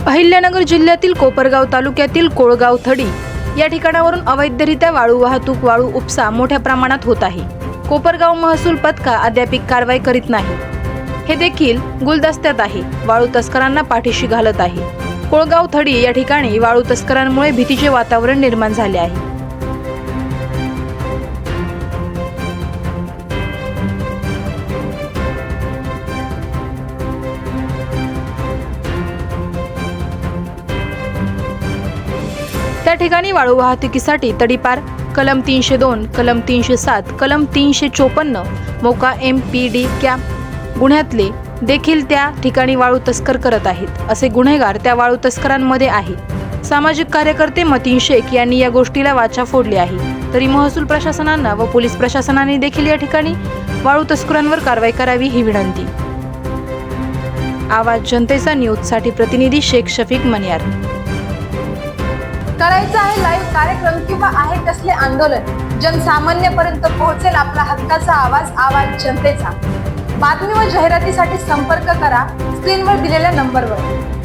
अहिल्यानगर जिल्ह्यातील कोपरगाव तालुक्यातील कोळगाव थडी या ठिकाणावरून अवैधरित्या वाळू वाहतूक, वाळू उपसा मोठ्या प्रमाणात होत आहे. कोपरगाव महसूल पथका अद्याप कारवाई करीत नाही. हे देखील गुलदस्त्यात आहे. वाळू तस्करांना पाठीशी घालत आहे. कोळगाव थडी या ठिकाणी वाळू तस्करांमुळे भीतीचे वातावरण निर्माण झाले आहे. त्या ठिकाणी वाळू वाहतुकीसाठी तडीपार कलम 302, कलम 307, कलम 354 मोका MPD कॅम्प गुन्ह्यातले देखील त्या ठिकाणी वाळू तस्कर करत आहेत. असे गुन्हेगार त्या वाळू तस्करांमध्ये आहे. सामाजिक कार्यकर्ते मतीन शेख यांनी या गोष्टीला वाचा फोडली आहे. तरी महसूल प्रशासनानं व पोलीस प्रशासनाने देखील या ठिकाणी वाळू तस्करांवर कारवाई करावी ही विनंती. आवाज जनतेचा न्यूजसाठी प्रतिनिधी शेख शफीक मनियार. करायचं आहे लाईव्ह कार्यक्रम किंवा आहे कसले आंदोलन, जनसामान्यपर्यंत पोहोचेल आपला हक्काचा आवाज, आवाज जनतेचा. बातमी व जाहिरातीसाठी संपर्क करा स्क्रीनवर दिलेल्या नंबरवर.